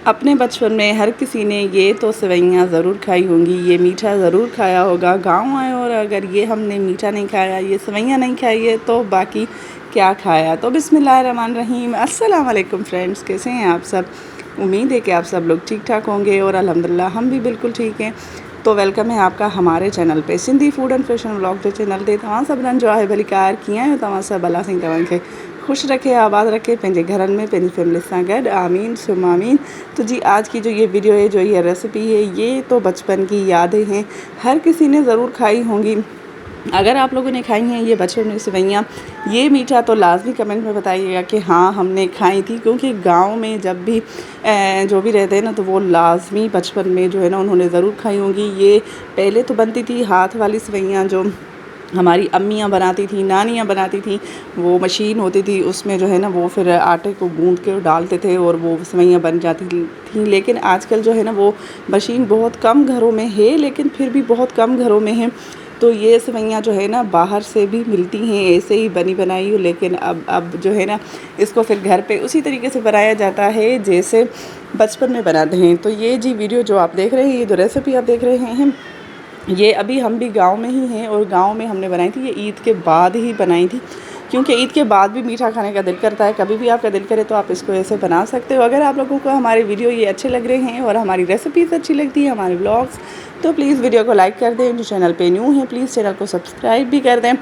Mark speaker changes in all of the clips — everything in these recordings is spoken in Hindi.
Speaker 1: अपने बचपन में हर किसी ने ये तो सेवइयाँ ज़रूर खाई होंगी, ये मीठा ज़रूर खाया होगा। गाँव आए और अगर ये हमने मीठा नहीं खाया, ये सेवइयाँ नहीं खाई है तो बाकी क्या खाया। तो बिस्मिल्लाहिर्रहमानिर्रहीम, अस्सलाम वालेकुम फ्रेंड्स, कैसे हैं आप सब। उम्मीद है कि आप सब लोग ठीक ठाक होंगे और अल्हम्दुलिल्लाह हम भी बिल्कुल ठीक हैं। तो वेलकम है आपका हमारे चैनल पे Sindhi food and fashion vlog जो चैनल ते तव्हां सभिनीनि जो आहे भली कार कीअं आहियो तव्हां सभु अलाह साईं तव्हांखे खुश रखे आबाद रखे पंहिंजे घरनि में पंहिंजी फैमिली सां गॾु आमीन सुम आमीन। तो जी आज की जो ये वीडियो है, जो ये रेसिपी है, ये तो बचपन की यादें हैं, हर किसी ने ज़रूर खाई होंगी। अगर आप लोगों ने खाई हैं ये बचपन में सेवइयाँ, ये मीठा, तो लाजमी कमेंट में बताइएगा कि हाँ हमने खाई थी। क्योंकि गांव में जब भी जो भी रहते हैं ना, तो वो लाजमी बचपन में जो है ना उन्होंने ज़रूर खाई होंगी। ये पहले तो बनती थी हाथ वाली सेवइयाँ, जो हमारी अम्मियाँ बनाती थी, नानियाँ बनाती थी। वो मशीन होती थी, उसमें जो है ना वो फिर आटे को गूँथ के डालते थे और वो सेवइयाँ बन जाती थी। लेकिन आजकल जो है ना वो मशीन बहुत कम घरों में है, लेकिन फिर भी बहुत कम घरों में है। तो ये सेवइयाँ जो है ना बाहर से भी मिलती हैं ऐसे ही बनी बनाई हो, लेकिन अब जो है ना इसको फिर घर पे उसी तरीके से बनाया जाता है जैसे बचपन में बनाते हैं। तो ये जी वीडियो जो आप देख रहे हैं, ये जो रेसिपी आप देख रहे हैं, ये अभी हम भी गांव में ही हैं और गांव में हमने बनाई थी। ये ईद के बाद ही बनाई थी, क्योंकि ईद के बाद भी मीठा खाने का दिल करता है। कभी भी आपका दिल करे तो आप इसको ऐसे बना सकते हो। अगर आप लोगों को हमारे वीडियो ये अच्छे लग रहे हैं और हमारी रेसिपीज़ अच्छी लगती है, हमारे व्लॉग्स, तो प्लीज़ वीडियो को लाइक कर दें। जो चैनल पे न्यू है प्लीज़ चैनल को सब्सक्राइब भी कर दें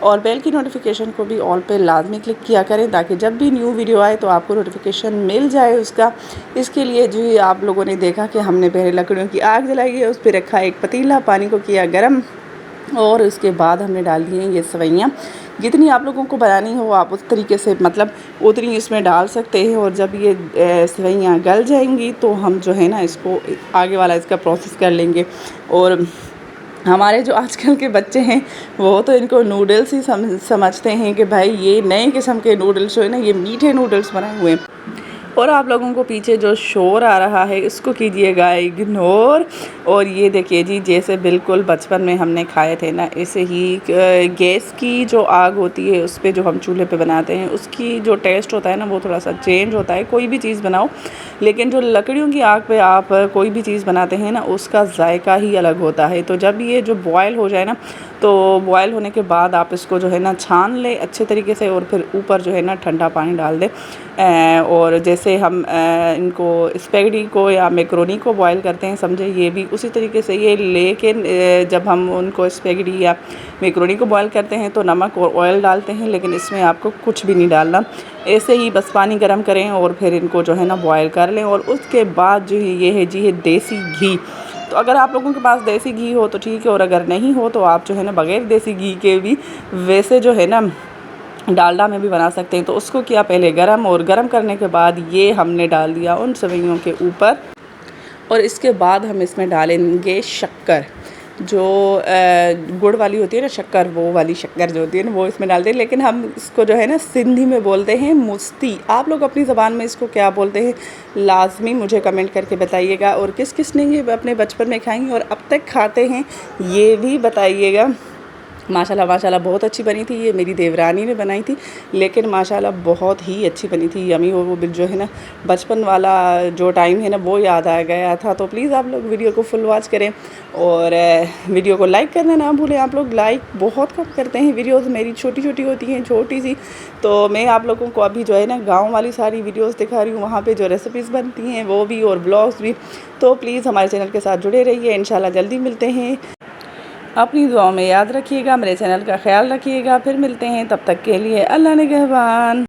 Speaker 1: और बेल की नोटिफिकेशन को भी ऑल पे लाजमी क्लिक किया करें, ताकि जब भी न्यू वीडियो आए तो आपको नोटिफिकेशन मिल जाए उसका। इसके लिए जो आप लोगों ने देखा कि हमने पहले लकड़ियों की आग जलाई है, उस पर रखा एक पतीला, पानी को किया गर्म और उसके बाद हमने डाल दी हैं ये सेवइयाँ। जितनी आप लोगों को बनानी हो आप उस तरीके से मतलब उतनी इसमें डाल सकते हैं। और जब ये सेवइयाँ गल जाएंगी तो हम जो है ना इसको आगे वाला इसका प्रोसेस कर लेंगे। और हमारे जो आजकल के बच्चे हैं वो तो इनको नूडल्स ही समझते हैं कि भाई ये नए किस्म के नूडल्स जो है ना, ये मीठे नूडल्स बनाए हुए हैं। और आप लोगों को पीछे जो शोर आ रहा है इसको कीजिएगा इग्नोर। और ये देखिए जी, जैसे बिल्कुल बचपन में हमने खाए थे ना, ऐसे ही गैस की जो आग होती है उस पे जो हम चूल्हे पे बनाते हैं, उसकी जो टेस्ट होता है ना वो थोड़ा सा चेंज होता है। कोई भी चीज़ बनाओ, लेकिन जो लकड़ियों की आग पे आप कोई भी चीज़ बनाते हैं ना, उसका जायका ही अलग होता है। तो जब ये जो बॉयल हो जाए ना, तो बॉयल होने के बाद आप इसको जो है ना छान लें अच्छे तरीके से और फिर ऊपर जो है ना ठंडा पानी डाल दें। और जैसे हम इनको स्पैगेटी को या मैक्रोनी को बॉयल करते हैं, समझे, ये भी उसी तरीके से ये। लेकिन जब हम उनको स्पैगेटी या मैक्रोनी को बॉयल करते हैं तो नमक और ऑयल डालते हैं, लेकिन इसमें आपको कुछ भी नहीं डालना। ऐसे ही बस पानी गर्म करें और फिर इनको जो है ना बॉयल कर लें। और उसके बाद जो ये है जी है देसी घी। तो अगर आप लोगों के पास देसी घी हो तो ठीक है, और अगर नहीं हो तो आप जो है ना बग़ैर देसी घी के भी वैसे जो है ना डालडा में भी बना सकते हैं। तो उसको किया पहले गरम, और गरम करने के बाद ये हमने डाल दिया उन सेवइयों के ऊपर। और इसके बाद हम इसमें डालेंगे शक्कर, जो गुड़ वाली होती है ना शक्कर, वो वाली शक्कर जो होती है ना वो इसमें डालते हैं। लेकिन हम इसको जो है ना सिंधी में बोलते हैं मुस्ती। आप लोग अपनी ज़बान में इसको क्या बोलते हैं लाजमी मुझे कमेंट करके बताइएगा। और किस किस ने ये अपने बचपन में खाई और अब तक खाते हैं ये भी बताइएगा। माशाल्लाह माशाल्लाह बहुत अच्छी बनी थी। ये मेरी देवरानी ने बनाई थी, लेकिन माशाल्लाह बहुत ही अच्छी बनी थी, यमी। और वो जो है ना बचपन वाला जो टाइम है ना वो याद आ गया था। तो प्लीज़ आप लोग वीडियो को फुल वॉच करें और वीडियो को लाइक करना ना भूलें। आप लोग लाइक बहुत कम करते हैं, वीडियोज़ मेरी छोटी छोटी होती हैं, छोटी सी। तो मैं आप लोगों को अभी जो है ना गाँव वाली सारी वीडियोज़ दिखा रही हूँ, वहाँ पर जो रेसिपीज़ बनती हैं वो भी और ब्लॉग्स भी। तो प्लीज़ हमारे चैनल के साथ जुड़े रहिए। इंशाल्लाह जल्दी मिलते हैं। अपनी दुआओं में याद रखिएगा, मेरे चैनल का ख्याल रखिएगा। फिर मिलते हैं, तब तक के लिए अल्लाह निगहबान।